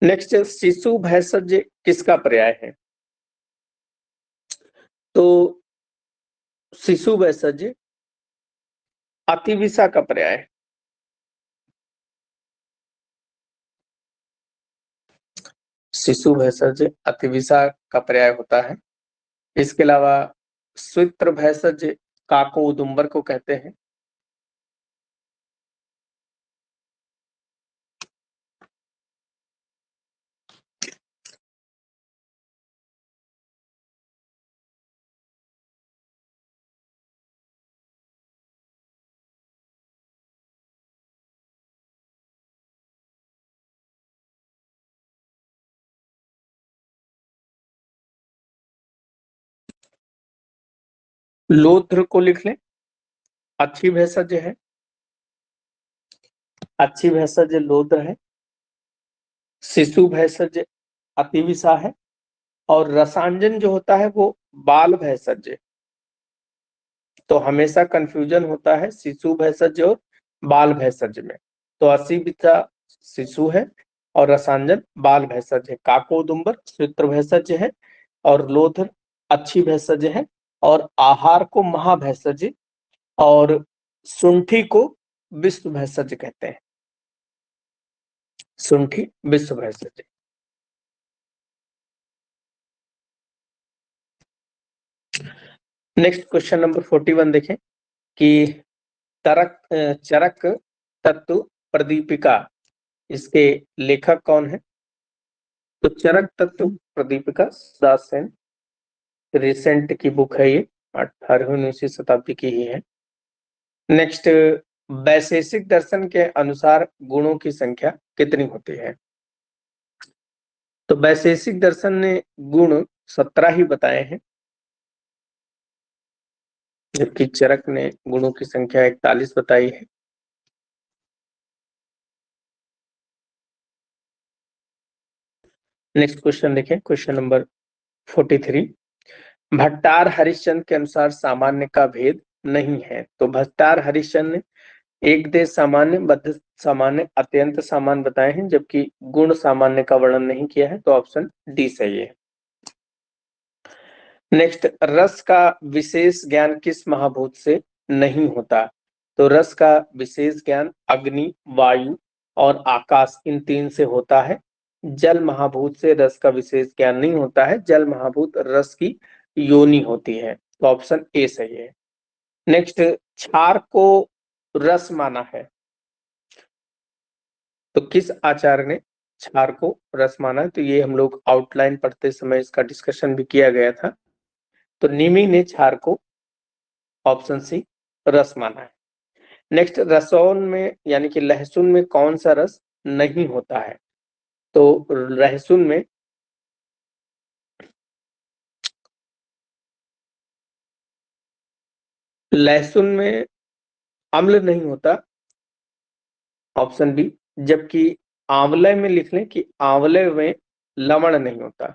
नेक्स्ट, शिशु भैषज किसका पर्याय है? तो शिशु भैषज अतिविषा का पर्याय है। शिशु भैषज अतिविषा का पर्याय होता है। इसके अलावा स्वित्र भैषज काको उदुम्बर को कहते हैं। लोध्र को लिख लें, अच्छी भैषज है, अच्छी भैषज लोध्र है। शिशु भैषज अतिविषा है और रसांजन जो होता है वो बाल भैषज। तो हमेशा कंफ्यूजन होता है शिशु भैषज और बाल भैषज में। तो अतिविषा शिशु है और रसांजन बाल भैषज है। काकोदुम्बर स्वित्र भैषज है और लोध्र अच्छी भैषज है और आहार को महाभैषज और सुंठी को विश्व भैषज कहते हैं। सुंठी विश्व भैषज। नेक्स्ट क्वेश्चन नंबर 41 देखें कि चरक तत्व प्रदीपिका, इसके लेखक कौन है? तो चरक तत्व प्रदीपिका दास सेन, रिसेंट की बुक है ये, 18वीं-19वीं शताब्दी की ही है। नेक्स्ट, वैशेषिक दर्शन के अनुसार गुणों की संख्या कितनी होती है? तो वैशेषिक दर्शन ने गुण 17 ही बताए हैं, जबकि चरक ने गुणों की संख्या 41 बताई है। नेक्स्ट क्वेश्चन देखें, क्वेश्चन नंबर 43, भट्टार हरिश्चंद्र के अनुसार सामान्य का भेद नहीं है। तो भट्टार हरिश्चंद्र ने एक देश सामान्य, बद्ध सामान्य, अत्यंत सामान्य बताए हैं, जबकि गुण सामान्य का वर्णन नहीं किया है। तो ऑप्शन डी सही है। नेक्स्ट, रस का विशेष ज्ञान किस महाभूत से नहीं होता? तो रस का विशेष ज्ञान अग्नि, वायु और आकाश, इन तीन से होता है। जल महाभूत से रस का विशेष ज्ञान नहीं होता है। जल महाभूत रस की योनि होती है। तो ऑप्शन ए सही है। नेक्स्ट, क्षार को रस माना है, तो किस आचार्य ने क्षार को रस माना है? तो ये हम लोग आउटलाइन पढ़ते समय इसका डिस्कशन भी किया गया था। तो निमि ने क्षार को, ऑप्शन सी, रस माना है। नेक्स्ट, रसौन में यानी कि लहसुन में कौन सा रस नहीं होता है? तो लहसुन में अम्ल नहीं होता, ऑप्शन बी। जबकि आंवले में लिख लें कि आंवले में लवण नहीं होता।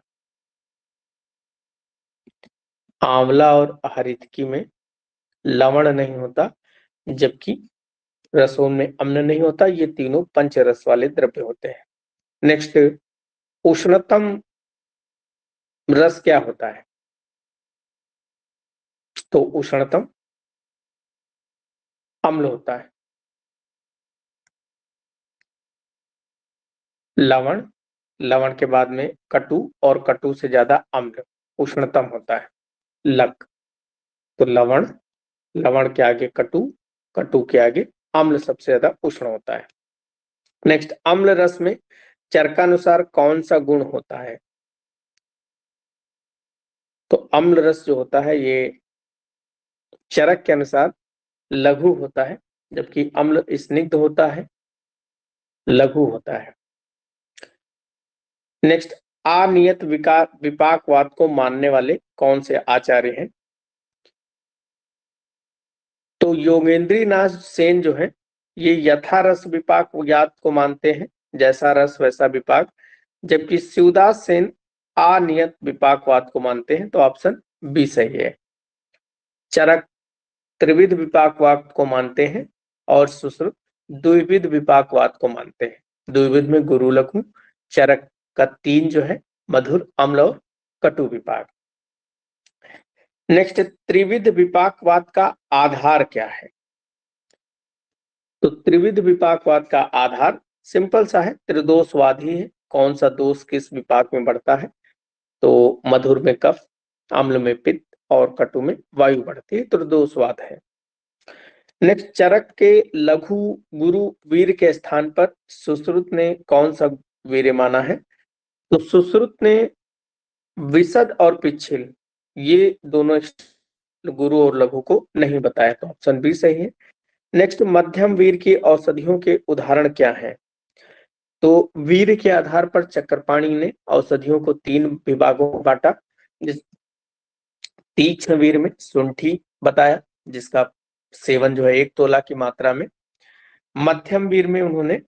आंवला और हरितकी में लवण नहीं होता, जबकि रसों में अम्ल नहीं होता। ये तीनों पंचरस वाले द्रव्य होते हैं। नेक्स्ट, उष्णतम रस क्या होता है? तो उष्णतम अम्ल होता है। लवण, लवण के बाद में कटु और कटु से ज्यादा अम्ल उष्णतम होता है। लक, तो लवण, लवण के आगे कटु, कटु के आगे अम्ल सबसे ज्यादा उष्ण होता है। नेक्स्ट, अम्ल रस में चरकानुसार कौन सा गुण होता है? तो अम्ल रस जो होता है ये चरक के अनुसार लघु होता है, जबकि अम्ल स्निग्ध होता है, लघु होता है। नेक्स्ट, अनियत विपाकवाद को मानने वाले कौन से आचार्य हैं? तो योगेंद्र नाथ सेन जो है ये यथारस विपाकवाद को मानते हैं, जैसा रस वैसा विपाक। जबकि शिवदास सेन अनियत विपाकवाद को मानते हैं। तो ऑप्शन बी सही है। चरक त्रिविध विपाकवाद को मानते हैं और सुश्रुत द्विविध विपाकवाद को मानते हैं। द्विविध में गुरु लघु, चरक का तीन जो है मधुर, अम्ल और कटु विपाक। नेक्स्ट, त्रिविध विपाकवाद का आधार क्या है? तो त्रिविध विपाकवाद का आधार सिंपल सा है, त्रिदोषवाद ही है। कौन सा दोष किस विपाक में बढ़ता है? तो मधुर में कफ, अम्ल में पित्त और कटु में वायु बढ़ती है, त्रिदोषवाद है। नेक्स्ट, चरक के लघु गुरु वीर के स्थान पर सुश्रुत ने कौन सा वीर्य माना है? तो सुश्रुत ने विशद और पिच्छिल, ये दोनों गुरु और लघु को नहीं बताया। तो ऑप्शन बी सही है। नेक्स्ट, मध्यम वीर की औषधियों के उदाहरण क्या है? तो वीर के आधार पर चक्रपाणि ने औषधियों को तीन विभागों में बांटा। जिस तीक्ष्ण वीर में शुंठी बताया, जिसका सेवन जो है 1 तोला की मात्रा में। मध्यम वीर में उन्होंने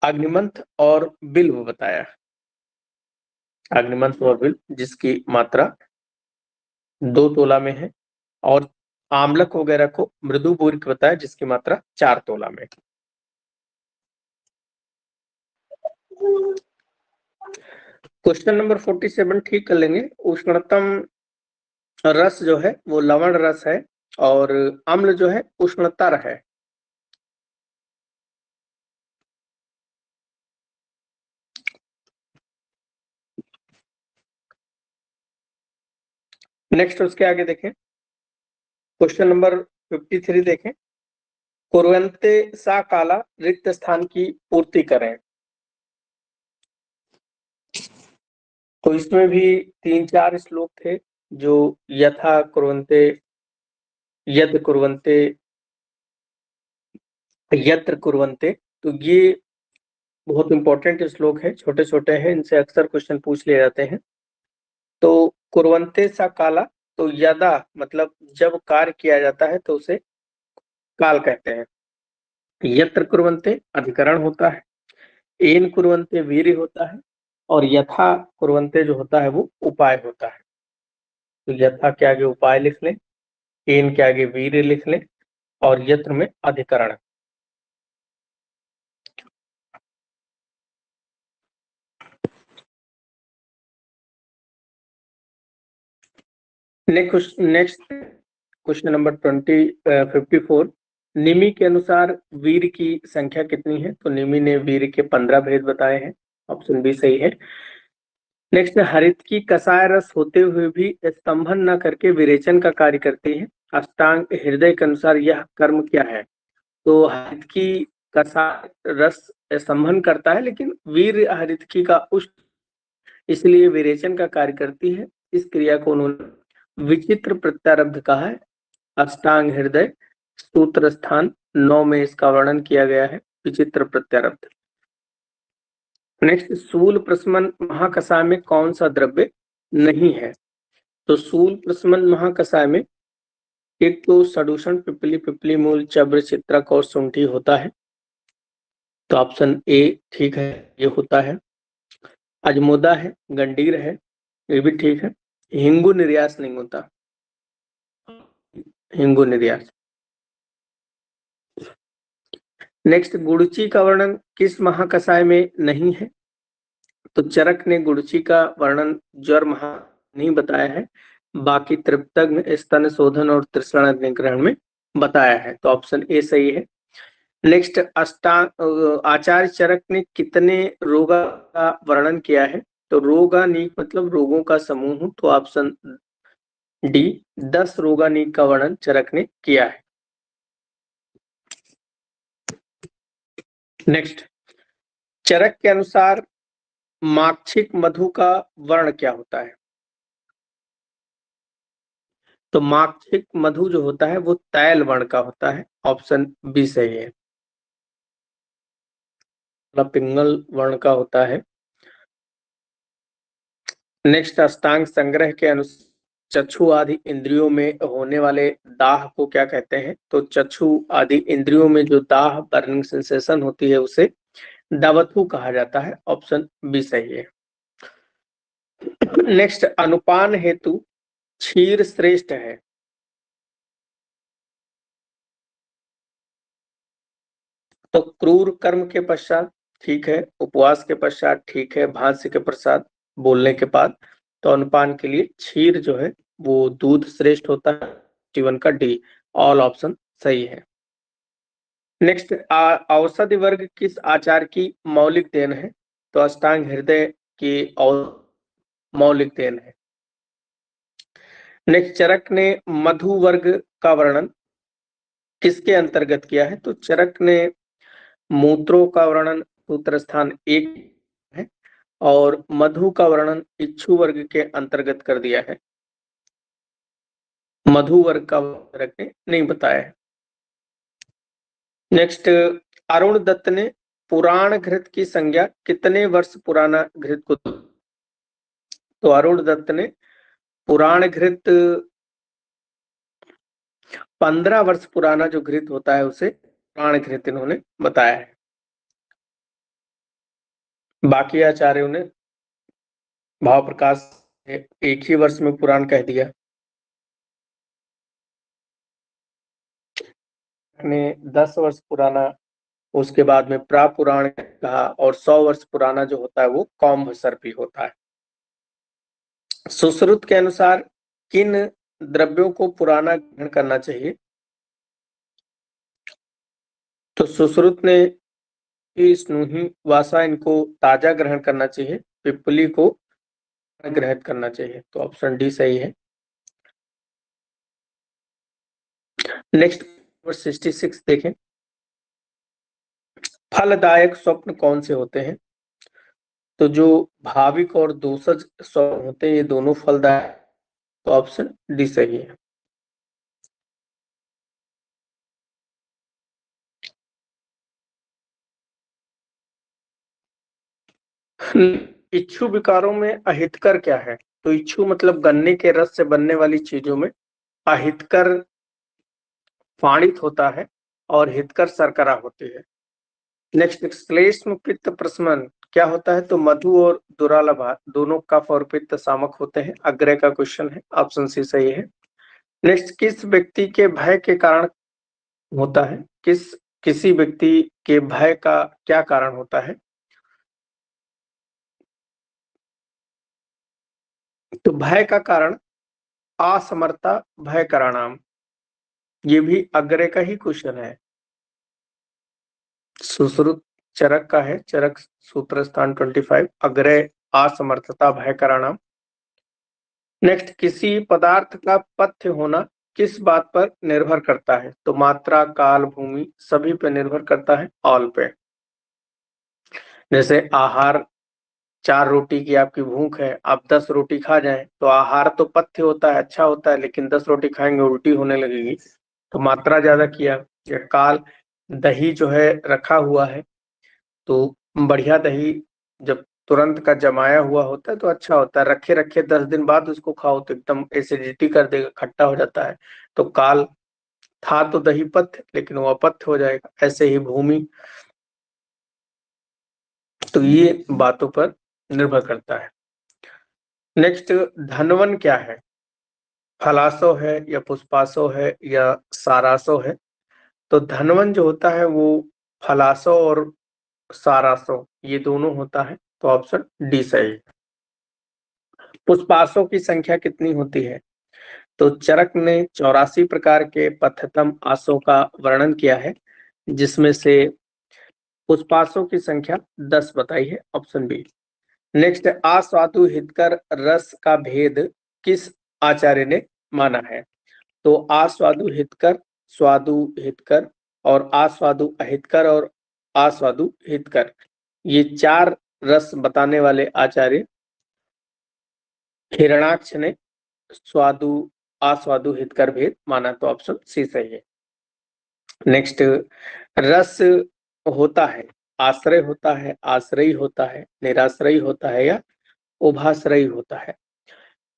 अग्निमंथ और बिल्व बताया, अग्निमंथ और बिल्व जिसकी मात्रा 2 तोला में है। और आमलक वगैरह को मृदु पूर्क बताया, जिसकी मात्रा 4 तोला में। क्वेश्चन नंबर 47 ठीक कर लेंगे। उष्णतम रस जो है वो लवण रस है और अम्ल जो है उष्णतर है। नेक्स्ट उसके आगे देखें, क्वेश्चन नंबर 53 देखें। कुर्वन्ते सा काला रिक्त स्थान की पूर्ति करें। तो इसमें भी 3-4 श्लोक थे जो यथा कुर्वन्ते, यद कुर्वन्ते, यत्र कुर्वन्ते। तो ये बहुत इंपॉर्टेंट श्लोक है, छोटे छोटे हैं, इनसे अक्सर क्वेश्चन पूछ लिए जाते हैं। तो कुर्वन्ते सा काला, तो यदा मतलब जब कार्य किया जाता है तो उसे काल कहते हैं। यत्र कुर्वन्ते अधिकरण होता है, एन कुर्वन्ते वीर्य होता है और यथा कुर्वन्ते जो होता है वो उपाय होता है। तो यथा के आगे उपाय लिख लें, एन के आगे वीर्य लिख लें और यत्र में अधिकरण। Next question number 54। निमि के अनुसार वीर की संख्या कितनी है? तो निमि ने वीर के 15 भेद बताए हैं, ऑप्शन बी सही है। नेक्स्ट, हरित की कसाय रस होते हुए भी स्तंभन न करके विरेचन का कार्य करती है, अष्टांग हृदय के अनुसार यह कर्म क्या है? तो हरित की कसाय रस स्तंभन करता है, लेकिन वीर हरित की का उष्ण, इसलिए विरेचन का कार्य करती है। इस क्रिया को उन्होंने विचित्र प्रत्यारब्ध कहा है। अष्टांग हृदय सूत्र स्थान 9 में इसका वर्णन किया गया है, विचित्र प्रत्यारब्ध। नेक्स्ट, सूल प्रशमन महाकषाय में कौन सा द्रव्य नहीं है? तो सूल प्रशमन महाकषाय में एक तो सदूषण, पिपली, पिपली मूल, चब्र, चित्रक और शुंठी होता है, तो ऑप्शन ए ठीक है, ये होता है। अजमोदा है, गंडीर है, ये भी ठीक है। हिंगू निर्यास नहीं होता, हिंगू निर्यास। नेक्स्ट, गुड़ची का वर्णन किस महाकषाय में नहीं है? तो चरक ने गुड़ची का वर्णन ज्वर महा नहीं बताया है, बाकी तृप्तग्न, स्तन शोधन और तृष्णा अधिग्रहण में बताया है, तो ऑप्शन ए सही है। नेक्स्ट, आचार्य चरक ने कितने रोगा का वर्णन किया है? तो रोगानीक मतलब रोगों का समूह, तो ऑप्शन डी 10 रोगानीक का वर्णन चरक ने किया है। नेक्स्ट, चरक के अनुसार माक्षिक मधु का वर्ण क्या होता है? तो माक्षिक मधु जो होता है वो तैल वर्ण का होता है, ऑप्शन बी सही है, पिंगल वर्ण का होता है। नेक्स्ट, अष्टांग संग्रह के अनुसार चक्षु आदि इंद्रियों में होने वाले दाह को क्या कहते हैं? तो चक्षु आदि इंद्रियों में जो दाह, बर्निंग सेंसेशन होती है, उसे दवथु कहा जाता है, ऑप्शन बी सही है। नेक्स्ट, अनुपान हेतु क्षीर श्रेष्ठ है? तो क्रूर कर्म के पश्चात ठीक है, उपवास के पश्चात ठीक है, भाष्य के पश्चात बोलने के बाद, तो अनुपान के लिए क्षीर जो है वो दूध श्रेष्ठ होता है, जीवन का डी, ऑल ऑप्शन सही है। नेक्स्ट, औषधि वर्ग किस आचार की मौलिक देन है? तो अष्टांग हृदय की मौलिक देन है। नेक्स्ट, चरक ने मधु वर्ग का वर्णन किसके अंतर्गत किया है? तो चरक ने मूत्रों का वर्णन सूत्र स्थान 1 है और मधु का वर्णन इच्छु वर्ग के अंतर्गत कर दिया है, मधु वर्ग का चरक ने नहीं बताया है। नेक्स्ट, अरुण दत्त ने पुराण घृत की संज्ञा कितने वर्ष पुराना घृत को? तो अरुण दत्त ने पुराण घृत 15 वर्ष पुराना जो घृत होता है उसे पुराण घृत इन्होंने बताया है। बाकी आचार्यों ने भाव प्रकाश एक ही वर्ष में पुराण कह दिया। ने 10 वर्ष पुराना, उसके बाद में प्रापुराण कहा, और 100 वर्ष पुराना जो होता है वो कौम्भ सर्पी होता है। सुश्रुत के अनुसार किन द्रव्यों को पुराना ग्रहण करना चाहिए? तो सुश्रुत ने स्नूही, वासा इनको ताजा ग्रहण करना चाहिए, पिपली को ग्रहण करना चाहिए, तो ऑप्शन डी सही है। नेक्स्ट 66 देखें, फलदायक स्वप्न कौन से होते हैं? तो जो भाविक और दूसज स्वप्न होते हैं ये दोनों फलदायक, तो ऑप्शन डी सही है। इच्छु विकारों में अहितकर क्या है? तो इच्छु मतलब गन्ने के रस से बनने वाली चीजों में अहितकर पाणित होता है और हितकर शर्करा होती है। नेक्स्ट, श्लेष्म पित्त प्रशमन क्या होता है? तो मधु और दुरालभा दोनों कफ और पित्त शामक होते हैं, अग्रय का क्वेश्चन है, ऑप्शन सी सही है। नेक्स्ट, किस व्यक्ति के भय के कारण होता है? किसी व्यक्ति के भय का क्या कारण होता है? तो भय का कारण असमर्था भय कराणाम, ये भी अग्रे का ही क्वेश्चन है। सुश्रुत चरक का है, चरक सूत्र स्थान 25, अग्रे असमर्थता भय कराणाम। नेक्स्ट, किसी पदार्थ का पथ्य होना किस बात पर निर्भर करता है? तो मात्रा, काल, भूमि, सभी पे निर्भर करता है, ऑल पे। जैसे आहार, 4 रोटी की आपकी भूख है, आप 10 रोटी खा जाएं तो आहार तो पथ्य होता है, अच्छा होता है, लेकिन 10 रोटी खाएंगे उल्टी होने लगेगी, तो मात्रा ज्यादा किया। या काल, दही जो है रखा हुआ है, तो बढ़िया दही जब तुरंत का जमाया हुआ होता है तो अच्छा होता है, रखे रखे 10 दिन बाद उसको खाओ तो एकदम एसिडिटी कर देगा, खट्टा हो जाता है। तो काल, था तो दही पथ्य लेकिन वो अपथ्य हो जाएगा। ऐसे ही भूमि, तो ये बातों पर निर्भर करता है। नेक्स्ट, धनवन क्या है? फलासो है या पुष्पासो है या सारासो है? तो धनवन जो होता है वो फलासो और सारासो ये दोनों होता है, तो ऑप्शन डी सही है। पुष्पासों की संख्या कितनी होती है? तो चरक ने 84 प्रकार के पथतम आसों का वर्णन किया है, जिसमें से पुष्पासों की संख्या 10 बताई है, ऑप्शन बी। नेक्स्ट, आस्वादु हितकर रस का भेद किस आचार्य ने माना है? तो आस्वादु हितकर, स्वादु हितकर और आस्वादु अहितकर और आस्वादु हितकर, ये 4 रस बताने वाले आचार्य हिरणाक्ष ने स्वादु आस्वादु हितकर भेद माना, तो ऑप्शन सी सही है। नेक्स्ट, रस होता है, आश्रय होता है, आश्रयी होता है, निराश्रयी होता है या उभाश्रयी होता है?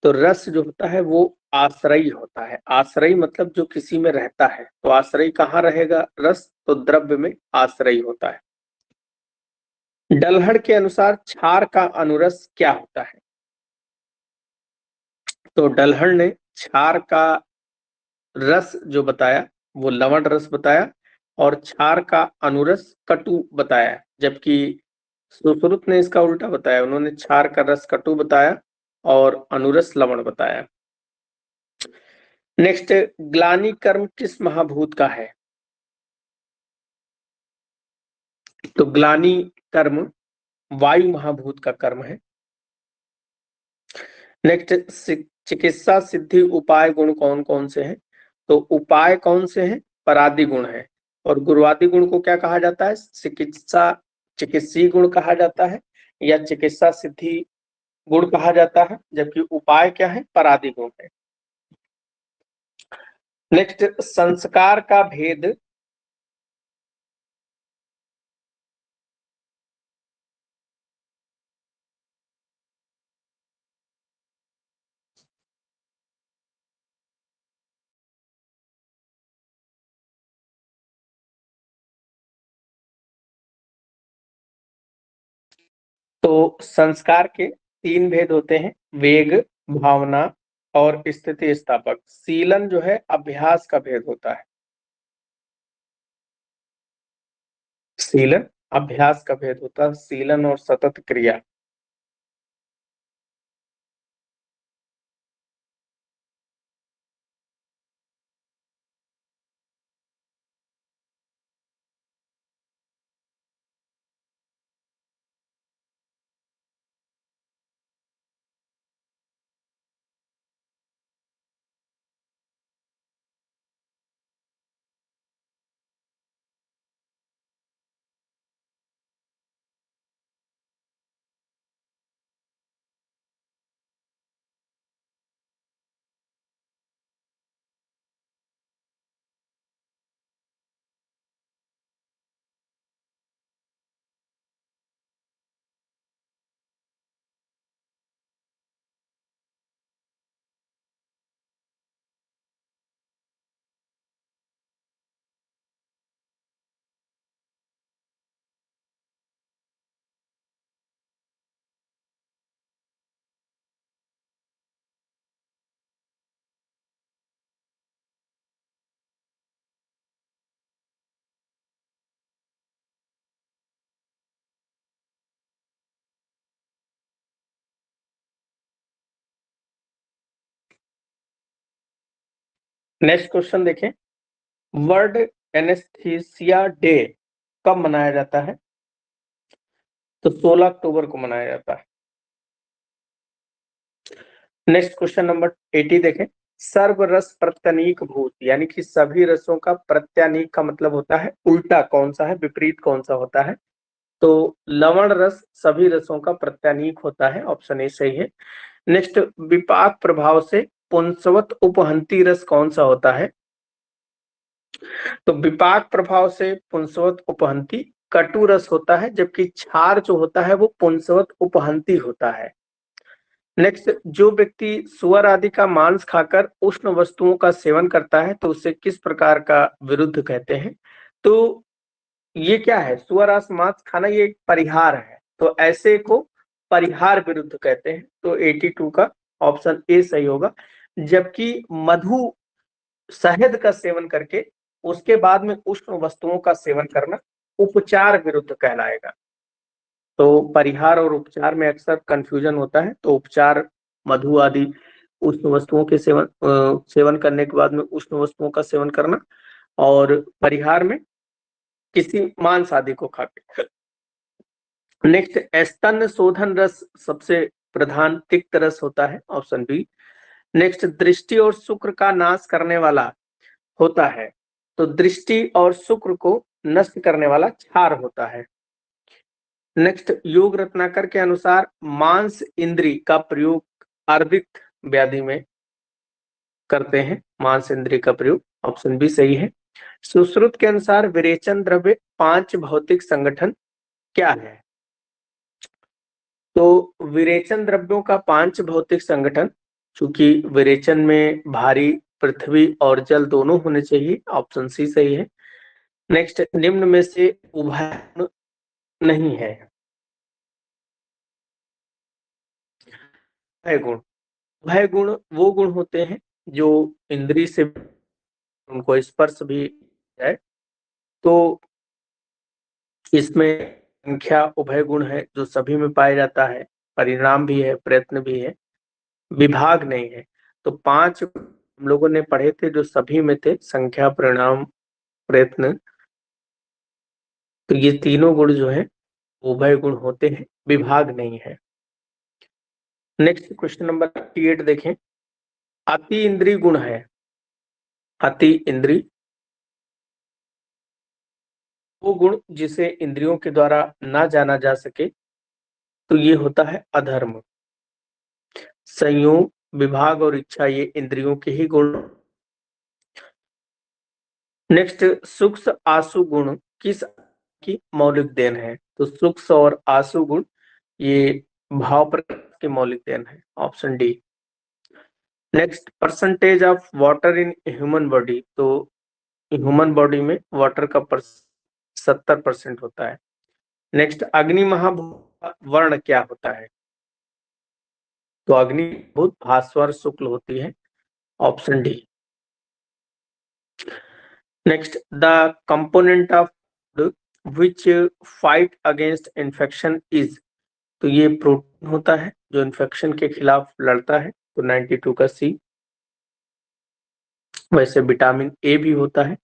तो रस जो होता है वो आश्रयी होता है। आश्रयी मतलब जो किसी में रहता है, तो आश्रयी कहाँ रहेगा रस? तो द्रव्य में आश्रयी होता है। डलहड़ के अनुसार क्षार का अनुरस क्या होता है? तो डलहड़ ने क्षार का रस जो बताया वो लवण रस बताया, और क्षार का अनुरस कटु बताया, जबकि सुश्रुत ने इसका उल्टा बताया, उन्होंने क्षार का रस कटु बताया और अनुरस लवण बताया। नेक्स्ट, ग्लानि कर्म किस महाभूत का है? तो ग्लानि कर्म वायु महाभूत का कर्म है। नेक्स्ट, चिकित्सा सिद्धि उपाय गुण कौन कौन से हैं? तो उपाय कौन से हैं? परादि गुण है। और गुरुवादि गुण को क्या कहा जाता है? चिकित्सा चिकित्सीय गुण कहा जाता है या चिकित्सा सिद्धि गुण कहा जाता है, जबकि उपाय क्या है? परादि गुण है। नेक्स्ट, संस्कार का भेद तो संस्कार के 3 भेद होते हैं, वेग, भावना और स्थिति स्थापक। सीलन जो है अभ्यास का भेद होता है। सीलन अभ्यास का भेद होता है, सीलन और सतत क्रिया। नेक्स्ट क्वेश्चन देखें, वर्ल्ड एनेस्थीसिया डे कब मनाया जाता है? तो 16 अक्टूबर को मनाया जाता है। नेक्स्ट क्वेश्चन नंबर 80 देखें, सर्वरस प्रत्यनीक भूत, यानी कि सभी रसों का प्रत्यनीक का मतलब होता है उल्टा कौन सा है, विपरीत कौन सा होता है? तो लवण रस सभी रसों का प्रत्यनीक होता है, ऑप्शन ए सही है। नेक्स्ट, विपाक प्रभाव से पुंसवत उपहंती रस कौन सा होता है? तो विपाक प्रभाव से पुंसवत उपहंती कटु रस होता है, जबकि क्षार जो होता है वो पुंसवत उपहंती होता है। नेक्स्ट, जो व्यक्ति सुअर आदि का मांस खाकर उष्ण वस्तुओं का सेवन करता है तो उसे किस प्रकार का विरुद्ध कहते हैं? तो ये क्या है, सुअर मांस खाना ये एक परिहार है, तो ऐसे को परिहार विरुद्ध कहते हैं। तो 82 का ऑप्शन ए सही होगा। जबकि मधु शहद का सेवन करके उसके बाद में उष्ण वस्तुओं का सेवन करना उपचार विरुद्ध कहलाएगा। तो परिहार और उपचार में अक्सर कंफ्यूजन होता है, तो उपचार मधु आदि उष्ण वस्तुओं के सेवन करने के बाद में उष्ण वस्तुओं का सेवन करना, और परिहार में किसी मांस आदि को खाके। नेक्स्ट, स्तन शोधन रस सबसे प्रधान तिक्त रस होता है, ऑप्शन बी। नेक्स्ट, दृष्टि और शुक्र का नाश करने वाला होता है, तो दृष्टि और शुक्र को नष्ट करने वाला क्षार होता है। नेक्स्ट, योग रत्नाकर के अनुसार मांस इंद्री का प्रयोग अर्बित व्याधि में करते हैं, मांस इंद्री का प्रयोग, ऑप्शन बी सही है। सुश्रुत के अनुसार विरेचन द्रव्य 5 भौतिक संगठन क्या है? तो विरेचन द्रव्यों का 5 भौतिक संगठन, चूंकि विरेचन में भारी पृथ्वी और जल दोनों होने चाहिए, ऑप्शन सी सही है। नेक्स्ट, निम्न में से उभय गुण नहीं है। उभय गुण, उभय गुण वो गुण होते हैं जो इंद्री से उनको स्पर्श भी है, तो इसमें संख्या उभय गुण है जो सभी में पाया जाता है, परिणाम भी है, प्रयत्न भी है, विभाग नहीं है। तो 5 हम लोगों ने पढ़े थे जो सभी में थे, संख्या, परिणाम, प्रयत्न, तो ये तीनों गुण जो है उभय गुण होते हैं, विभाग नहीं है। नेक्स्ट क्वेश्चन नंबर 88 देखें, अति इंद्रिय गुण है, अति इंद्रिय वो गुण जिसे इंद्रियों के द्वारा ना जाना जा सके, तो ये होता है अधर्म। संयोग, विभाग और इच्छा ये इंद्रियों के ही गुण। नेक्स्ट, सूक्ष्म आसु गुण किस की मौलिक देन है? तो सूक्ष्म और आसु गुण ये भाव प्रकृति की मौलिक देन है, option D. Next, percentage of water in human body, तो ह्यूमन बॉडी में वाटर का 70% होता है। नेक्स्ट, अग्नि महाभूत वर्ण क्या होता है? तो अग्निभूत भास्वर शुक्ल होती है, option D. Next, the component of which fight against infection is, तो ये प्रोटीन होता है जो इन्फेक्शन के खिलाफ लड़ता है, तो 92 का सी। वैसे विटामिन ए भी होता है।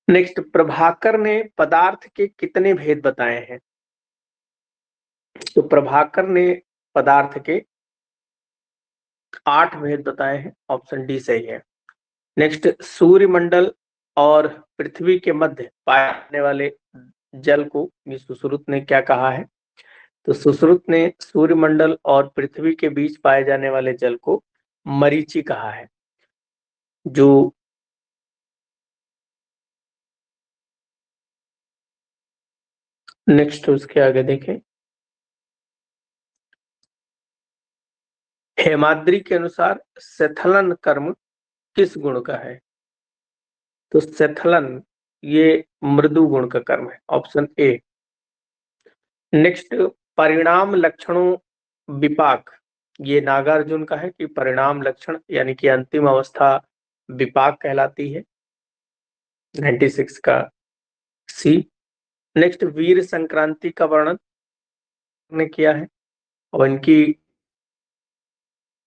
नेक्स्ट, प्रभाकर ने पदार्थ के कितने भेद बताए हैं? तो प्रभाकर ने पदार्थ के 8 भेद बताए हैं, ऑप्शन डी सही है। नेक्स्ट, सूर्यमंडल और पृथ्वी के मध्य पाए जाने वाले जल को ये सुश्रुत ने क्या कहा है? तो सुश्रुत ने सूर्यमंडल और पृथ्वी के बीच पाए जाने वाले जल को मरीचि कहा है। जो नेक्स्ट उसके आगे देखें, हेमाद्री के अनुसार सेथलन कर्म किस गुण का है? तो सेथलन ये मृदु गुण का कर्म है, ऑप्शन ए। नेक्स्ट, परिणाम लक्षणों विपाक, ये नागार्जुन का है कि परिणाम लक्षण यानी कि अंतिम अवस्था विपाक कहलाती है, 96 का सी। नेक्स्ट, वीर संक्रांति का वर्णन ने किया है और इनकी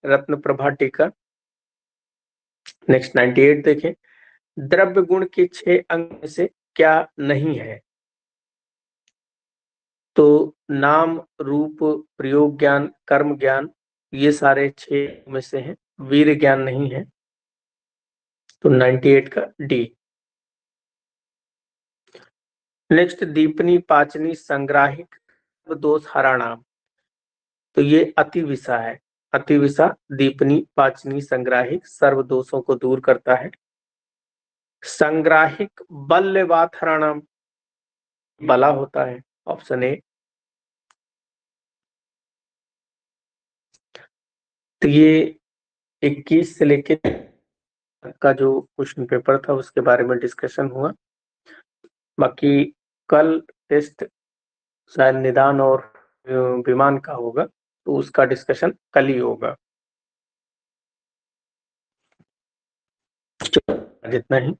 रत्न प्रभा टीका। नेक्स्ट 98 देखें, द्रव्य गुण के 6 अंग में से क्या नहीं है? तो नाम, रूप, प्रयोग ज्ञान, कर्म ज्ञान, ये सारे 6 में से हैं। वीर ज्ञान नहीं है, तो 98 का डी। नेक्स्ट, दीपनी, पाचनी, संग्राहिक, दोष हराणाम, तो ये अतिविसा है। अतिविसा दीपनी, पाचनी, संग्राहिक सर्व दोषों को दूर करता है। संग्राहिक बल्यवात हराणाम, बला होता है, ऑप्शन ए। तो ये 21 से लेके का जो क्वेश्चन पेपर था उसके बारे में डिस्कशन हुआ। बाकी कल टेस्ट शायद निदान और विमान का होगा, तो उसका डिस्कशन कल ही होगा। जितना ही।